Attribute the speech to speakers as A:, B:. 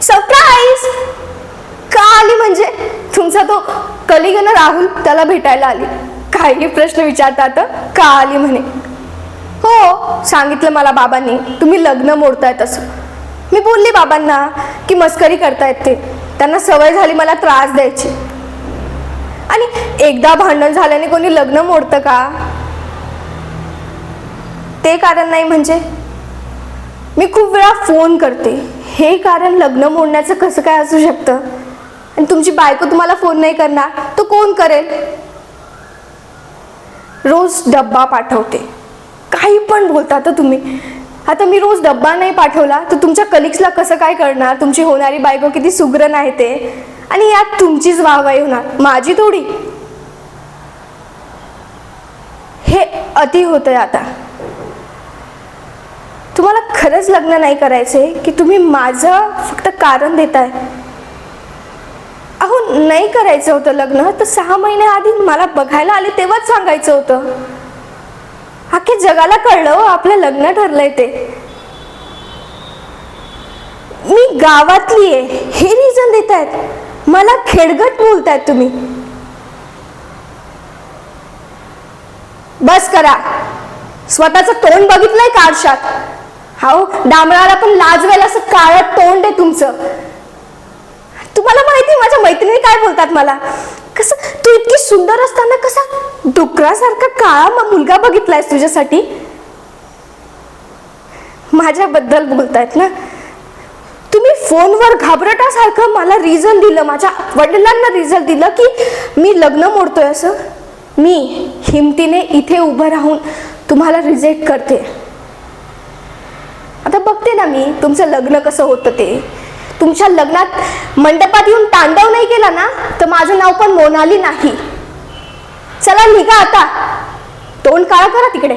A: Surprise का आली म्हणजे? तुमचा तो कलिग ना राहुल, त्याला भेटायला आली. काही प्रश्न विचारतात का आली म्हणे. हो, सांगितलं मला बाबांनी तुम्ही लग्न मोडतायत असं. मी बोलली बाबांना की मस्करी करतायत ते, त्यांना सवय झाली मला त्रास द्यायची. आणि एकदा भांडण झाल्याने कोणी लग्न मोडतं का? ते कारण नाही म्हणजे? मी खूप वेळा फोन करते, हे कारण लग्न मोडण्याचं कसं काय असू शकतं? आणि तुमची बायको तुम्हाला फोन नाही करणार तो कोण करेल? रोज डब्बा पाठवते, काही पण बोलता तर तुम्ही. आता मी रोज डब्बा नाही पाठवला तर तुमच्या कलिग्सला कसं काय करणार तुमची होणारी बायको किती सुगरण आहे ते? आणि यात तुमचीच वाहवाही होणार, माझी थोडी. हे अति होतंय आता. तुम्हाला खरंच लग्न नाही करायचे की तुम्ही माझं फक्त कारण देताय? अहो, नाही करायचं होतं लग्न तर 6 महिन्याआधी मला बघायला आले तेव्हाच सांगायचं होतं. अख्ख्या जगाला कळलं आपलं लग्न ठरलंय ते. मी गावातली आहे हे रिझन देतायत, मला खेडगट बोलतायत तुम्ही. बस करा, स्वतःचं तोंड बघितलंय का आरशात? हाऊ, डांबराला पण लाजवेल असं काळं तोंड आहे तुमचं. तुम्हाला माहिती माझ्या मैत्रिणी काय बोलतात मला? कसं तू इतकी सुंदर असताना कसा डुकरासारखा काळा मुलगा बघितलायस तुझ्यासाठी? माझ्याबद्दल बोलतायत ना तुम्ही. फोनवर घाबरटासारखं मला रिझन दिलं, माझ्या वडिलांना रिझन दिलं की मी लग्न मोडतोय असं. मी हिमतीने इथे उभं राहून तुम्हाला रिजेक्ट करते. आता बघते ना मी तुमचं लग्न कसं होतं ते. तुमच्या लग्नात मंडपात येऊन तांडव नाही केला ना तर माझं नाव पण मोनाली नाही. चला निघा आता, तोंड काळा करा तिकडे.